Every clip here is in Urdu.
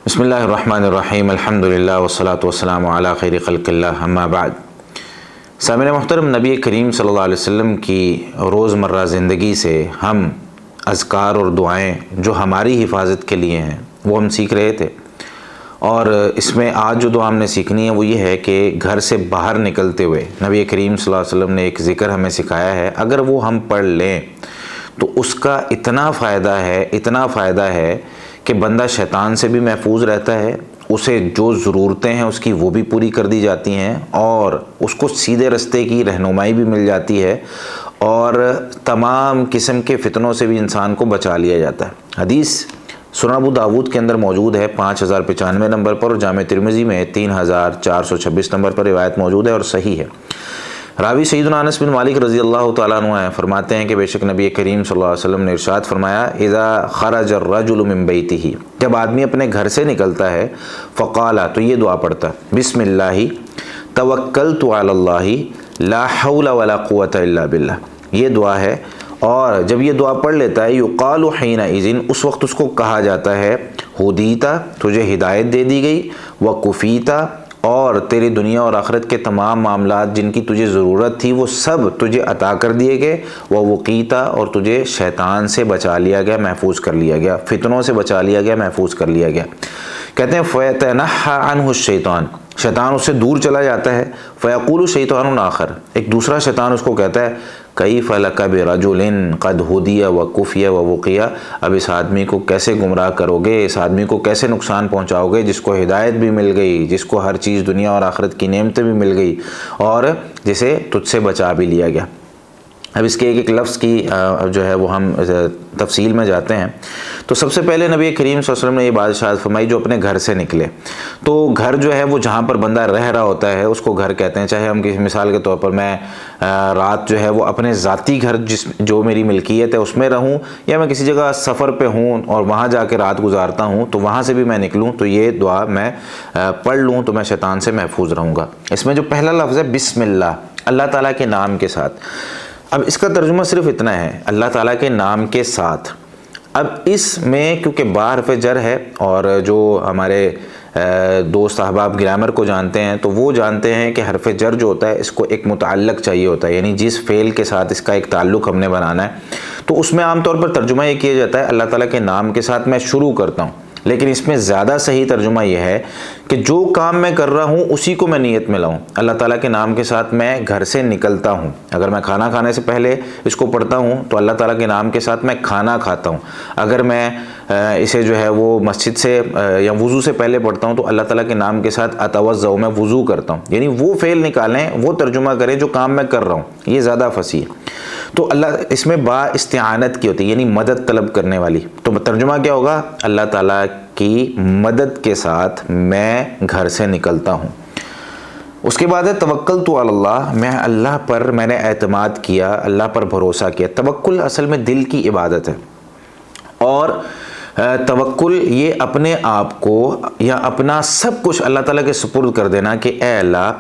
بسم اللہ الرحمن الرحیم الحمدللہ والصلاة والسلام علی خیر خلق اللہ اما بعد۔ سامعین محترم، نبی کریم صلی اللہ علیہ وسلم کی روزمرہ زندگی سے ہم اذکار اور دعائیں جو ہماری حفاظت کے لیے ہیں وہ ہم سیکھ رہے تھے، اور اس میں آج جو دعا ہم نے سیکھنی ہے وہ یہ ہے کہ گھر سے باہر نکلتے ہوئے نبی کریم صلی اللہ علیہ وسلم نے ایک ذکر ہمیں سکھایا ہے، اگر وہ ہم پڑھ لیں تو اس کا اتنا فائدہ ہے کہ بندہ شیطان سے بھی محفوظ رہتا ہے، اسے جو ضرورتیں ہیں اس کی وہ بھی پوری کر دی جاتی ہیں، اور اس کو سیدھے رستے کی رہنمائی بھی مل جاتی ہے، اور تمام قسم کے فتنوں سے بھی انسان کو بچا لیا جاتا ہے۔ حدیث سنن ابو داود کے اندر موجود ہے 5095 نمبر پر، اور جامع ترمذی میں 3426 نمبر پر روایت موجود ہے اور صحیح ہے۔ راوی سیدنا انس بن مالک رضی اللہ تعالیٰ عنہ ہیں، فرماتے ہیں کہ بے شک نبی کریم صلی اللہ علیہ وسلم نے ارشاد فرمایا، اذا خرج الرجل من بیتہ، جب آدمی اپنے گھر سے نکلتا ہے، فقالا، تو یہ دعا پڑھتا ہے، بسم اللہ توکلت علی اللہ لا حول ولا قوة الا باللہ، یہ دعا ہے۔ اور جب یہ دعا پڑھ لیتا ہے، یقال حینئذ، اس وقت اس کو کہا جاتا ہے، ہدیتا، تجھے ہدایت دے دی گئی، وکفیتا، اور تیری دنیا اور آخرت کے تمام معاملات جن کی تجھے ضرورت تھی وہ سب تجھے عطا کر دیے گئے، ووقیتا، اور تجھے شیطان سے بچا لیا گیا، محفوظ کر لیا گیا، فتنوں سے بچا لیا گیا، محفوظ کر لیا گیا۔ کہتے ہیں فیتنحى عنہ الشیطان، شیطان اس سے دور چلا جاتا ہے، فیقول شیطان آخر، ایک دوسرا شیطان اس کو کہتا ہے، کیف لک برجل قد ہدی وکفی ووقی، اب اس آدمی کو کیسے گمراہ کرو گے، اس آدمی کو کیسے نقصان پہنچاؤ گے جس کو ہدایت بھی مل گئی، جس کو ہر چیز دنیا اور آخرت کی نعمتیں بھی مل گئی، اور جسے تجھ سے بچا بھی لیا گیا۔ اب اس کے ایک لفظ کی جو ہے وہ ہم تفصیل میں جاتے ہیں۔ تو سب سے پہلے نبی کریم صلی اللہ علیہ وسلم نے یہ بات ارشاد فرمائی، جو اپنے گھر سے نکلے، تو گھر جو ہے وہ جہاں پر بندہ رہ رہا ہوتا ہے اس کو گھر کہتے ہیں، چاہے ہم کسی مثال کے طور پر میں رات جو ہے وہ اپنے ذاتی گھر جو میری ملکیت ہے اس میں رہوں، یا میں کسی جگہ سفر پہ ہوں اور وہاں جا کے رات گزارتا ہوں، تو وہاں سے بھی میں نکلوں تو یہ دعا میں پڑھ لوں تو میں شیطان سے محفوظ رہوں گا۔ اس میں جو پہلا لفظ ہے بسم اللہ تعالیٰ کے نام کے ساتھ، اب اس کا ترجمہ صرف اتنا ہے، اللہ تعالیٰ کے نام کے ساتھ۔ اب اس میں کیونکہ با حرف جر ہے، اور جو ہمارے دوست احباب گرامر کو جانتے ہیں تو وہ جانتے ہیں کہ حرف جر جو ہوتا ہے اس کو ایک متعلق چاہیے ہوتا ہے، یعنی جس فعل کے ساتھ اس کا ایک تعلق ہم نے بنانا ہے، تو اس میں عام طور پر ترجمہ یہ کیا جاتا ہے اللہ تعالیٰ کے نام کے ساتھ میں شروع کرتا ہوں، لیکن اس میں زیادہ صحیح ترجمہ یہ ہے کہ جو کام میں کر رہا ہوں اسی کو میں نیت میں لاؤں، اللہ تعالیٰ کے نام کے ساتھ میں گھر سے نکلتا ہوں۔ اگر میں کھانا کھانے سے پہلے اس کو پڑھتا ہوں تو اللہ تعالیٰ کے نام کے ساتھ میں کھانا کھاتا ہوں، اگر میں اسے جو ہے وہ مسجد سے یا وضو سے پہلے پڑھتا ہوں تو اللہ تعالیٰ کے نام کے ساتھ اتوضؤ، میں وضو کرتا ہوں، یعنی وہ فعل نکالیں، وہ ترجمہ کریں جو کام میں کر رہا ہوں، یہ زیادہ فصیح ہے۔ تو اللہ اس میں با استعانت کی ہوتی ہے، یعنی مدد طلب کرنے والی، تو ترجمہ کیا ہوگا، اللہ تعالیٰ کی مدد کے ساتھ میں گھر سے نکلتا ہوں۔ اس کے بعد ہے توکلت علی اللہ، میں اللہ پر میں نے اعتماد کیا، اللہ پر بھروسہ کیا۔ توکل اصل میں دل کی عبادت ہے، اور توکل یہ اپنے آپ کو یا اپنا سب کچھ اللہ تعالیٰ کے سپرد کر دینا کہ اے اللہ،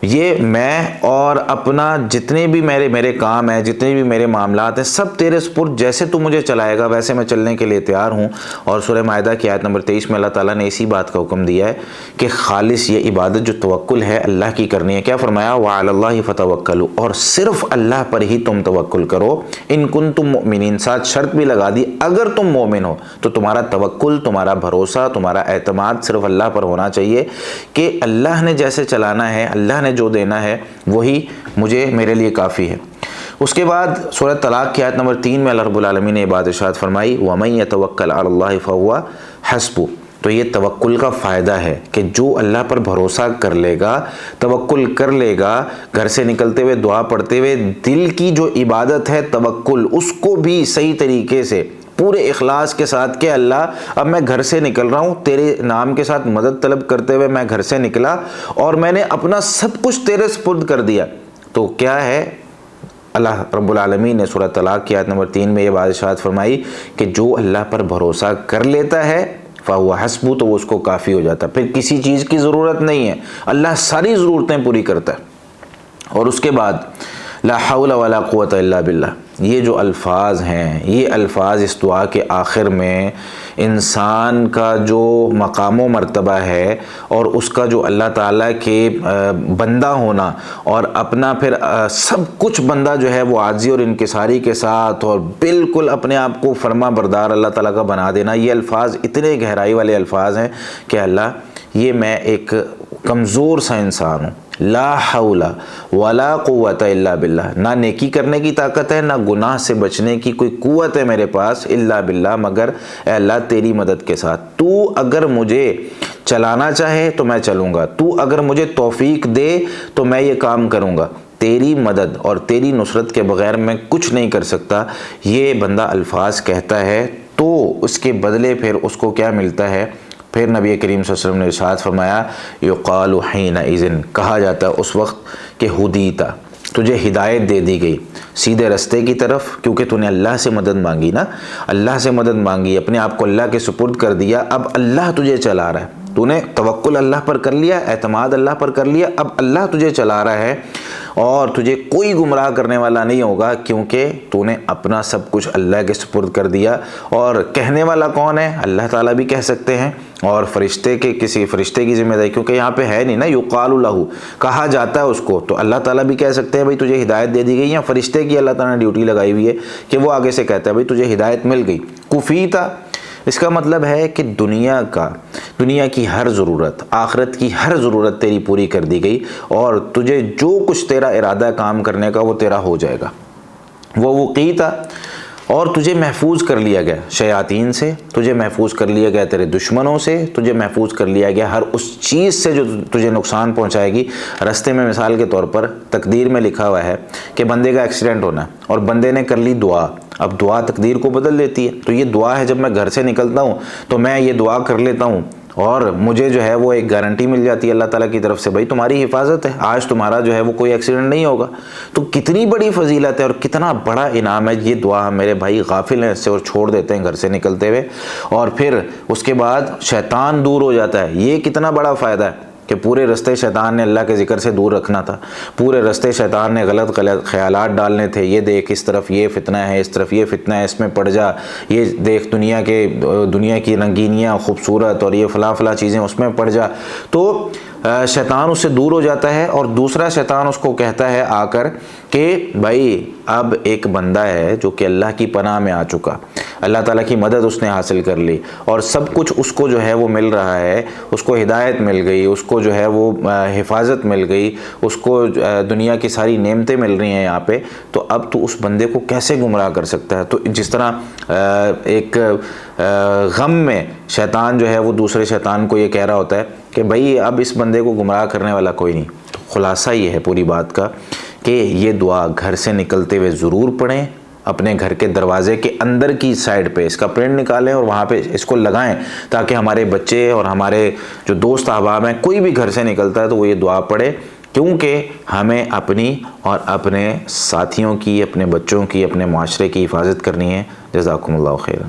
یہ میں اور اپنا جتنے بھی میرے کام ہیں، جتنے بھی میرے معاملات ہیں، سب تیرے سپرد، جیسے تو مجھے چلائے گا ویسے میں چلنے کے لیے تیار ہوں۔ اور سورہ مائدہ کی آیت نمبر 23 میں اللہ تعالیٰ نے اسی بات کا حکم دیا ہے کہ خالص یہ عبادت جو توکل ہے اللہ کی کرنی ہے۔ کیا فرمایا، وعلی اللہ فتوکلوا، اور صرف اللہ پر ہی تم توکل کرو، ان کنتم مؤمنین، ساتھ شرط بھی لگا دی، اگر تم مومن ہو تو تمہارا توکل، تمہارا بھروسہ، تمہارا اعتماد صرف اللہ پر ہونا چاہیے کہ اللہ نے جیسے چلانا ہے، اللہ نے جو دینا ہے وہی میرے لیے کافی ہے۔ اس کے بعد سورہ طلاق کی آیت نمبر 3 میں اللہ رب العالمین نے یہ بات ارشاد فرمائی، وَمَن يَتَوَكَّلْ عَلَى اللَّهِ فَهُوَ حَسْبُهُ، تو یہ توکل کا فائدہ ہے کہ جو اللہ پر بھروسہ کر لے گا، توکل کر لے گا، گھر سے نکلتے ہوئے دعا پڑھتے ہوئے دل کی جو عبادت ہے توکل، اس کو بھی صحیح طریقے سے پورے اخلاص کے ساتھ کہ اللہ اب میں گھر سے نکل رہا ہوں، تیرے نام کے ساتھ مدد طلب کرتے ہوئے میں گھر سے نکلا اور میں نے اپنا سب کچھ تیرے سپرد کر دیا، تو کیا ہے، اللہ رب العالمین نے سورہ طلاق کی آیت نمبر 3 میں یہ بات ارشاد فرمائی کہ جو اللہ پر بھروسہ کر لیتا ہے فَهُوَ حَسْبُهُ، تو وہ اس کو کافی ہو جاتا ہے، پھر کسی چیز کی ضرورت نہیں ہے، اللہ ساری ضرورتیں پوری کرتا ہے۔ اور اس کے بعد لا حول ولا قوة الا باللہ، یہ جو الفاظ ہیں، یہ الفاظ اس دعا کے آخر میں انسان کا جو مقام و مرتبہ ہے اور اس کا جو اللہ تعالیٰ کے بندہ ہونا اور اپنا پھر سب کچھ بندہ جو ہے وہ عاجزی اور انکساری کے ساتھ اور بالکل اپنے آپ کو فرما بردار اللہ تعالیٰ کا بنا دینا، یہ الفاظ اتنے گہرائی والے الفاظ ہیں کہ اللہ یہ میں ایک کمزور سا انسان ہوں، لا حول ولا قوت الا باللہ، نہ نیکی کرنے کی طاقت ہے، نہ گناہ سے بچنے کی کوئی قوت ہے میرے پاس الا باللہ، مگر اے اللہ تیری مدد کے ساتھ۔ تو اگر مجھے چلانا چاہے تو میں چلوں گا، تو اگر مجھے توفیق دے تو میں یہ کام کروں گا، تیری مدد اور تیری نصرت کے بغیر میں کچھ نہیں کر سکتا۔ یہ بندہ الفاظ کہتا ہے تو اس کے بدلے پھر اس کو کیا ملتا ہے؟ پھر نبی کریم صلی اللہ علیہ وسلم نے ارشاد فرمایا یقال حینئذ، کہا جاتا ہے اس وقت کہ ہدیتا، تجھے ہدایت دے دی گئی سیدھے رستے کی طرف، کیونکہ تو نے اللہ سے مدد مانگی نا، اللہ سے مدد مانگی، اپنے آپ کو اللہ کے سپرد کر دیا، اب اللہ تجھے چلا رہا ہے، تو نے توکل اللہ پر کر لیا، اعتماد اللہ پر کر لیا، اب اللہ تجھے چلا رہا ہے اور تجھے کوئی گمراہ کرنے والا نہیں ہوگا، کیونکہ تو نے اپنا سب کچھ اللہ کے سپرد کر دیا۔ اور کہنے والا کون ہے؟ اللہ تعالیٰ بھی کہہ سکتے ہیں، اور فرشتے کے کسی فرشتے کی ذمہ داری، کیونکہ یہاں پہ ہے نہیں نا یقال لہ، کہا جاتا ہے اس کو، تو اللہ تعالیٰ بھی کہہ سکتے ہیں بھائی تجھے ہدایت دے دی گئی، یا فرشتے کی اللہ تعالیٰ نے ڈیوٹی لگائی ہوئی ہے کہ وہ آگے سے کہتا ہے بھائی تجھے ہدایت مل گئی۔ کفیتا، اس کا مطلب ہے کہ دنیا کی ہر ضرورت، آخرت کی ہر ضرورت تیری پوری کر دی گئی، اور تجھے جو کچھ تیرا ارادہ کام کرنے کا وہ تیرا ہو جائے گا۔ وہ وقیتا، اور تجھے محفوظ کر لیا گیا شیاطین سے، تجھے محفوظ کر لیا گیا تیرے دشمنوں سے، تجھے محفوظ کر لیا گیا ہر اس چیز سے جو تجھے نقصان پہنچائے گی۔ رستے میں مثال کے طور پر تقدیر میں لکھا ہوا ہے کہ بندے کا ایکسیڈنٹ ہونا ہے اور بندے نے کر لی دعا، اب دعا تقدیر کو بدل دیتی ہے، تو یہ دعا ہے جب میں گھر سے نکلتا ہوں تو میں یہ دعا کر لیتا ہوں اور مجھے جو ہے وہ ایک گارنٹی مل جاتی ہے اللہ تعالیٰ کی طرف سے، بھائی تمہاری حفاظت ہے، آج تمہارا جو ہے وہ کوئی ایکسیڈنٹ نہیں ہوگا۔ تو کتنی بڑی فضیلت ہے اور کتنا بڑا انعام ہے یہ دعا، میرے بھائی غافل ہیں اس سے اور چھوڑ دیتے ہیں گھر سے نکلتے ہوئے، اور پھر اس کے بعد شیطان دور ہو جاتا ہے۔ یہ کتنا بڑا فائدہ ہے کہ پورے رستے شیطان نے اللہ کے ذکر سے دور رکھنا تھا، پورے رستے شیطان نے غلط خیالات ڈالنے تھے، یہ دیکھ اس طرف یہ فتنہ ہے، اس طرف یہ فتنہ ہے، اس میں پڑ جا، یہ دیکھ دنیا کی رنگینیاں خوبصورت اور یہ فلاں فلاں چیزیں اس میں پڑ جا، تو شیطان اس سے دور ہو جاتا ہے۔ اور دوسرا شیطان اس کو کہتا ہے آ کر کہ بھائی اب ایک بندہ ہے جو کہ اللہ کی پناہ میں آ چکا، اللہ تعالیٰ کی مدد اس نے حاصل کر لی اور سب کچھ اس کو جو ہے وہ مل رہا ہے، اس کو ہدایت مل گئی، اس کو جو ہے وہ حفاظت مل گئی، اس کو دنیا کی ساری نعمتیں مل رہی ہیں یہاں پہ، تو اب تو اس بندے کو کیسے گمراہ کر سکتا ہے؟ تو جس طرح ایک غم میں شیطان جو ہے وہ دوسرے شیطان کو یہ کہہ رہا ہوتا ہے کہ بھائی اب اس بندے کو گمراہ کرنے والا کوئی نہیں۔ تو خلاصہ یہ ہے پوری بات کا کہ یہ دعا گھر سے نکلتے ہوئے ضرور پڑھیں، اپنے گھر کے دروازے کے اندر کی سائڈ پہ اس کا پرنٹ نکالیں اور وہاں پہ اس کو لگائیں، تاکہ ہمارے بچے اور ہمارے جو دوست احباب ہیں کوئی بھی گھر سے نکلتا ہے تو وہ یہ دعا پڑھے، کیونکہ ہمیں اپنی اور اپنے ساتھیوں کی، اپنے بچوں کی، اپنے معاشرے کی حفاظت کرنی ہے۔ جزاکم اللہ خیرا۔